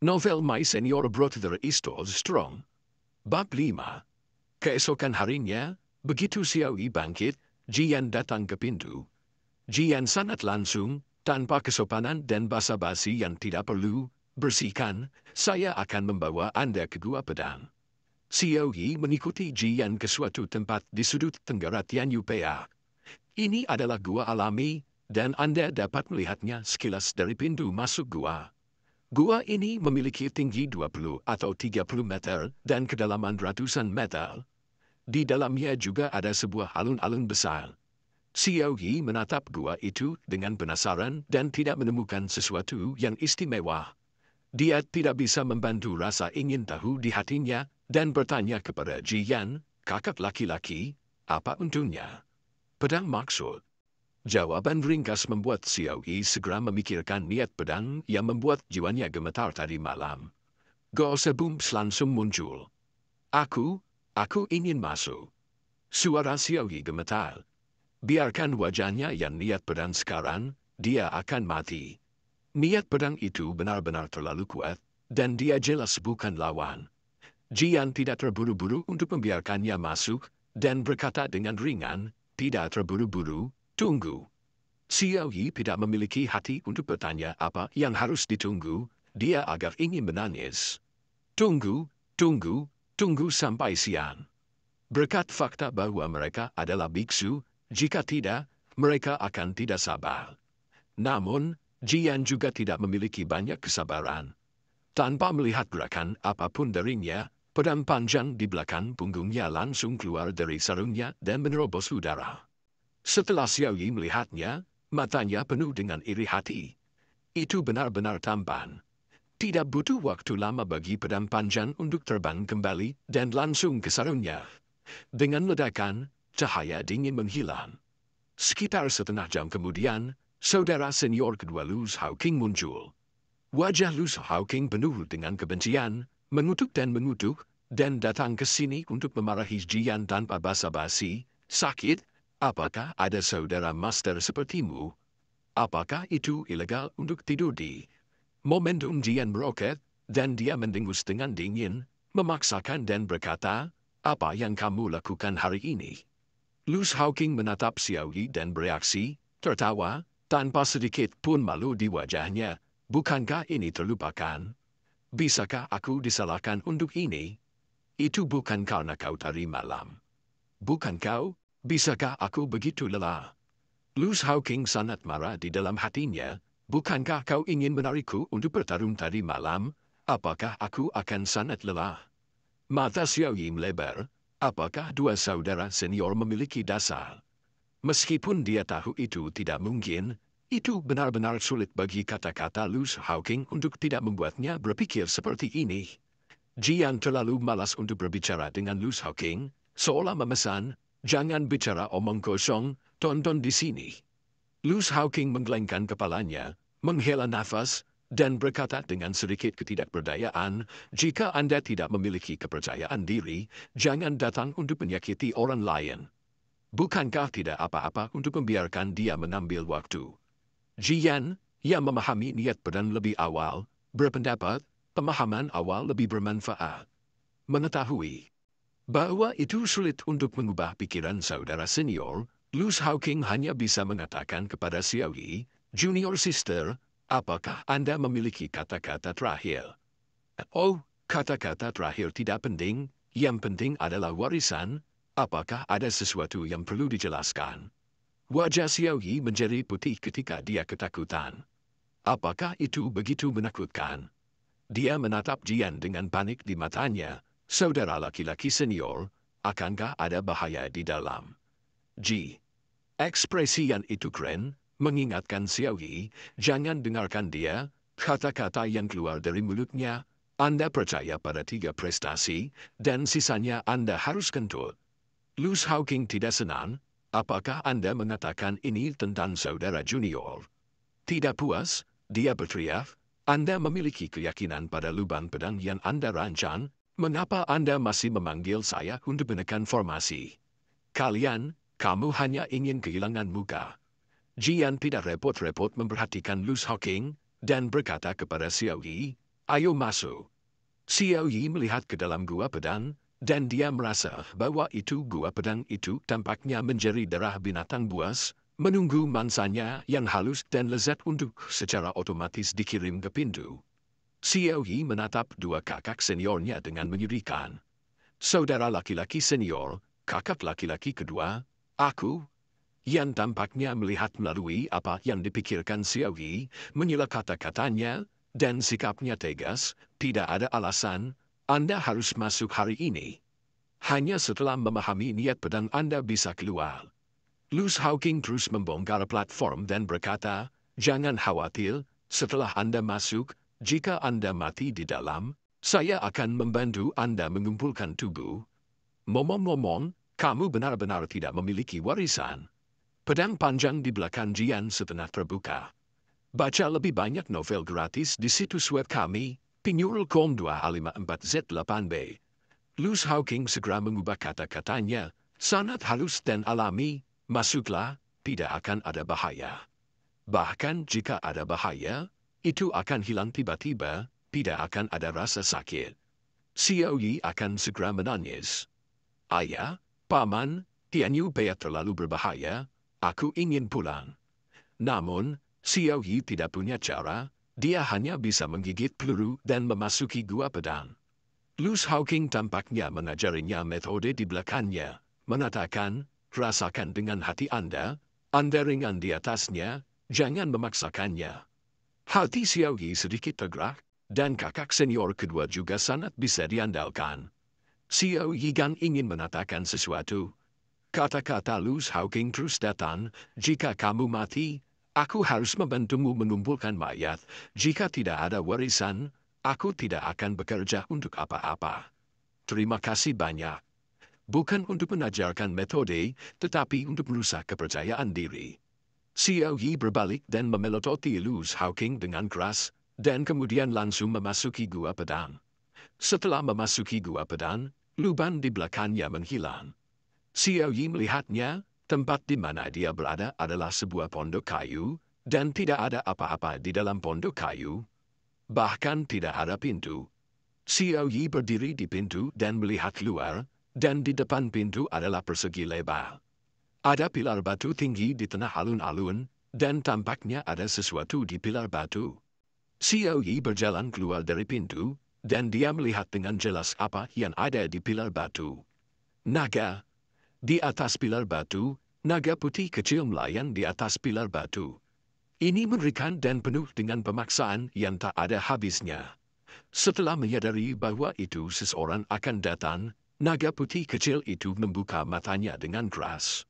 Novel My Senior Brother Istol Strong. Bab 5. Keesokan harinya, begitu Xiaoyi bangkit, Jian datang ke pintu. Jian sangat langsung, tanpa kesopanan dan basa-basi yang tidak perlu, bersihkan, saya akan membawa Anda ke Gua Pedang. Xiaoyi mengikuti Jian ke suatu tempat di sudut tenggara Tianyupea. Ini adalah gua alami, dan Anda dapat melihatnya sekilas dari pintu masuk gua. Gua ini memiliki tinggi 20 atau 30 meter dan kedalaman ratusan meter. Di dalamnya juga ada sebuah alun-alun besar. Xiaoyi menatap gua itu dengan penasaran dan tidak menemukan sesuatu yang istimewa. Dia tidak bisa membantu rasa ingin tahu di hatinya dan bertanya kepada Jian, kakak laki-laki, apa untungnya? Pedang maksud. Jawaban ringkas membuat Xiaoyi segera memikirkan niat pedang yang membuat jiwanya gemetar tadi malam. Gosebums langsung muncul. Aku ingin masuk. Suara Xiaoyi gemetar. Biarkan wajahnya yang niat pedang sekarang, dia akan mati. Niat pedang itu benar-benar terlalu kuat, dan dia jelas bukan lawan. Jian tidak terburu-buru untuk membiarkannya masuk, dan berkata dengan ringan, tidak terburu-buru, tunggu. Xiaoyi tidak memiliki hati untuk bertanya apa yang harus ditunggu, dia agak ingin menangis. Tunggu sampai siang. Berkat fakta bahwa mereka adalah biksu, jika tidak, mereka akan tidak sabar. Namun, Jian juga tidak memiliki banyak kesabaran. Tanpa melihat gerakan apapun darinya, pedang panjang di belakang punggungnya langsung keluar dari sarungnya dan menerobos udara. Setelah Xiaoyi melihatnya, matanya penuh dengan iri hati. Itu benar-benar tampan. Tidak butuh waktu lama bagi pedang panjang untuk terbang kembali dan langsung ke sarungnya. Dengan ledakan, cahaya dingin menghilang. Sekitar setengah jam kemudian, saudara senior kedua Lu Shaoqing muncul. Wajah Lu Shaoqing penuh dengan kebencian, mengutuk dan datang ke sini untuk memarahi Jian tanpa basa-basi. Sakit? Apakah ada saudara master sepertimu? Apakah itu ilegal untuk tidur di? Momentum Jian meroket, dan dia mendengus dengan dingin, memaksakan dan berkata, apa yang kamu lakukan hari ini? Lu Shaoqing menatap Xiaoyi dan bereaksi, tertawa, tanpa sedikit pun malu di wajahnya. Bukankah ini terlupakan? Bisakah aku disalahkan untuk ini? Itu bukan karena kau tadi malam. Bukan kau? Bisakah aku begitu lelah? Lu Shaoqing sangat marah di dalam hatinya. Bukankah kau ingin menarikku untuk bertarung tadi malam? Apakah aku akan sangat lelah? Mata Xiaoyi melebar. Apakah dua saudara senior memiliki dasar? Meskipun dia tahu itu tidak mungkin, itu benar-benar sulit bagi kata-kata Lu Shaoqing untuk tidak membuatnya berpikir seperti ini. Jian terlalu malas untuk berbicara dengan Lu Shaoqing, seolah memesan, jangan bicara omong kosong, tonton di sini. Lu Shaoqing menggelengkan kepalanya, menghela nafas, dan berkata dengan sedikit ketidakberdayaan, jika Anda tidak memiliki kepercayaan diri, jangan datang untuk menyakiti orang lain. Bukankah tidak apa-apa untuk membiarkan dia mengambil waktu? Jian, yang memahami niat pedang lebih awal, berpendapat, pemahaman awal lebih bermanfaat. Mengetahui bahwa itu sulit untuk mengubah pikiran saudara senior, Lu Shaoqing hanya bisa mengatakan kepada Xiaoyi, Junior Sister, apakah Anda memiliki kata-kata terakhir? Oh, kata-kata terakhir tidak penting, yang penting adalah warisan. Apakah ada sesuatu yang perlu dijelaskan? Wajah Xiaoyi menjadi putih ketika dia ketakutan. Apakah itu begitu menakutkan? Dia menatap Jian dengan panik di matanya. Saudara laki-laki senior, akankah ada bahaya di dalam? Ekspresi yang itu keren, mengingatkan Xiaoyi, jangan dengarkan dia, kata-kata yang keluar dari mulutnya, Anda percaya pada 3 prestasi, dan sisanya Anda harus kentut. Lu Shaoqing tidak senang, apakah Anda mengatakan ini tentang saudara junior? Tidak puas, dia berteriak, Anda memiliki keyakinan pada lubang pedang yang Anda rancang, mengapa Anda masih memanggil saya untuk menekan formasi? Kamu hanya ingin kehilangan muka. Jian tidak repot-repot memperhatikan Lu Shaoqing, dan berkata kepada Xiaoyi, Ayo masuk. Xiao Yi melihat ke dalam gua pedang, dan dia merasa bahwa itu gua pedang itu tampaknya menjadi darah binatang buas, menunggu mangsanya yang halus dan lezat untuk secara otomatis dikirim ke pintu. Xiao Yi menatap dua kakak seniornya dengan menyedihkan. Saudara laki-laki senior, kakak laki-laki kedua, aku, yang tampaknya melihat melalui apa yang dipikirkan Xiao Yi, menyela kata-katanya, dan sikapnya tegas, tidak ada alasan, Anda harus masuk hari ini. Hanya setelah memahami niat pedang Anda bisa keluar. Lu Shaoqing terus membongkar platform dan berkata, jangan khawatir, setelah Anda masuk, jika Anda mati di dalam, saya akan membantu Anda mengumpulkan tubuh. Ngomong-ngomong, kamu benar-benar tidak memiliki warisan. Pedang panjang di belakang Jian setengah terbuka. Baca lebih banyak novel gratis di situs web kami, pinyurulcom254z8b. Lu Shaoqing segera mengubah kata-katanya, sangat halus dan alami, masuklah, tidak akan ada bahaya. Bahkan jika ada bahaya, itu akan hilang tiba-tiba, tidak akan ada rasa sakit. Xiao Yi akan segera menangis. Ayah, Paman, Tianyu Bea terlalu berbahaya, aku ingin pulang. Namun, Xiao Yi tidak punya cara, dia hanya bisa menggigit peluru dan memasuki gua pedang. Lu Shaoqing tampaknya mengajarinya metode di belakangnya, mengatakan, rasakan dengan hati Anda ringan di atasnya, jangan memaksakannya. Hati Xiao Yi sedikit tergerak, dan kakak senior kedua juga sangat bisa diandalkan. Xiao Yi kan ingin mengatakan sesuatu. Kata-kata Lu Shaoqing terus datang, jika kamu mati, aku harus membantumu mengumpulkan mayat, jika tidak ada warisan, aku tidak akan bekerja untuk apa-apa. Terima kasih banyak. Bukan untuk mengajarkan metode, tetapi untuk merusak kepercayaan diri. Xiao Yi berbalik dan memelototi Lu Shaoqing dengan keras, dan kemudian langsung memasuki gua pedang. Setelah memasuki gua pedang, lubang di belakangnya menghilang. Xiao Yi melihatnya, tempat di mana dia berada adalah sebuah pondok kayu, dan tidak ada apa-apa di dalam pondok kayu. Bahkan tidak ada pintu. Xiao Yi berdiri di pintu dan melihat keluar, dan di depan pintu adalah persegi lebar. Ada pilar batu tinggi di tengah alun-alun, dan tampaknya ada sesuatu di pilar batu. Xiao Yi berjalan keluar dari pintu, dan dia melihat dengan jelas apa yang ada di pilar batu. Naga. Di atas pilar batu, naga putih kecil melayang di atas pilar batu. Ini mengerikan dan penuh dengan pemaksaan yang tak ada habisnya. Setelah menyadari bahwa itu seseorang akan datang, naga putih kecil itu membuka matanya dengan keras.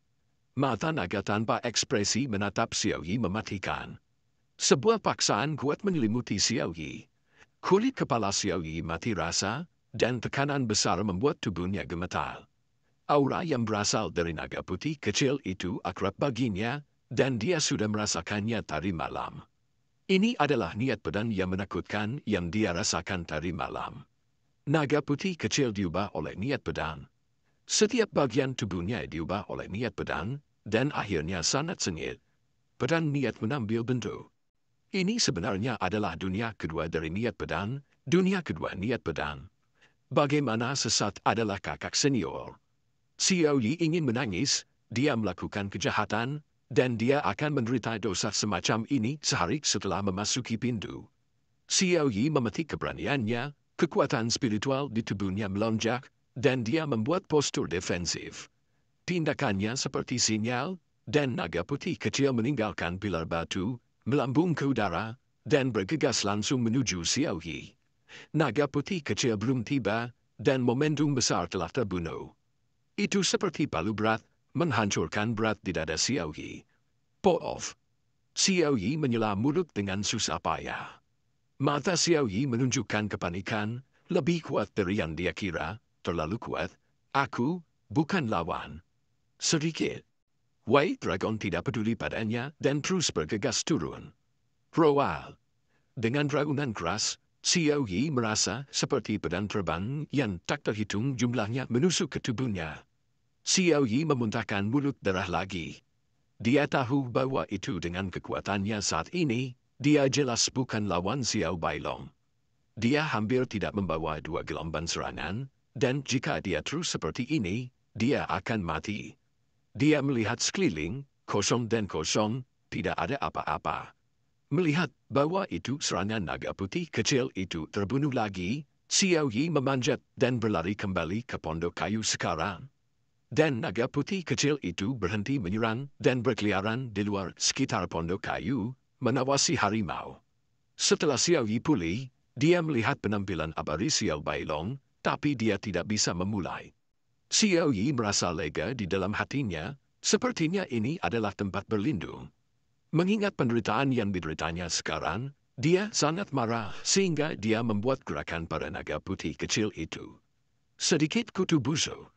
Mata naga tanpa ekspresi menatap Xiao Yi mematikan. Sebuah paksaan kuat menyelimuti Xiao Yi. Kulit kepala Xiao Yi mati rasa, dan tekanan besar membuat tubuhnya gemetar. Aura yang berasal dari naga putih kecil itu akrab baginya, dan dia sudah merasakannya tadi malam. Ini adalah niat pedang yang menakutkan yang dia rasakan tadi malam. Naga putih kecil diubah oleh niat pedang. Setiap bagian tubuhnya diubah oleh niat pedang, dan akhirnya sangat sengit. Pedang niat menambil bentuk. Ini sebenarnya adalah dunia kedua dari niat pedang, dunia kedua niat pedang. Bagaimana sesat adalah kakak senior. Xiao Yi ingin menangis, dia melakukan kejahatan, dan dia akan menderita dosa semacam ini sehari setelah memasuki pintu. Xiao Yi memetik keberaniannya, kekuatan spiritual di tubuhnya melonjak, dan dia membuat postur defensif. Tindakannya seperti sinyal, dan naga putih kecil meninggalkan pilar batu, melambung ke udara, dan bergegas langsung menuju Xiao Yi. Naga putih kecil belum tiba, dan momentum besar telah terbunuh. Itu seperti palu berat, menghancurkan berat di dada Xiao Yi. Poof! Xiao Yi menyela mulut dengan susah payah. Mata Xiao Yi menunjukkan kepanikan, lebih kuat dari yang dia kira, terlalu kuat. Aku, bukan lawan. Sedikit. White Dragon tidak peduli padanya dan terus bergegas turun. Roal. Dengan raunan keras, Xiao Yi merasa seperti pedang terbang yang tak terhitung jumlahnya menusuk ke tubuhnya. Xiao Yi memuntahkan mulut darah lagi. Dia tahu bahwa itu dengan kekuatannya saat ini, dia jelas bukan lawan Xiao Bailong. Dia hampir tidak membawa 2 gelombang serangan, dan jika dia terus seperti ini, dia akan mati. Dia melihat sekeliling, kosong dan kosong, tidak ada apa-apa. Melihat bahwa itu serangan naga putih kecil itu terbunuh lagi, Xiao Yi memanjat dan berlari kembali ke pondok kayu sekarang. Dan naga putih kecil itu berhenti menyerang dan berkeliaran di luar sekitar pondok kayu, menawasi harimau. Setelah Xiao Yi pulih, dia melihat penampilan abadi Xiao Bailong, tapi dia tidak bisa memulai. Xiao Yi merasa lega di dalam hatinya, sepertinya ini adalah tempat berlindung. Mengingat penderitaan yang dideritanya sekarang, dia sangat marah sehingga dia membuat gerakan pada naga putih kecil itu. Sedikit kutu busuk.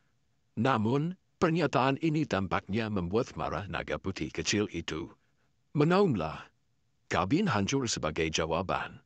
Namun, pernyataan ini tampaknya membuat marah naga putih kecil itu. Menaunglah. Kabin hancur sebagai jawaban.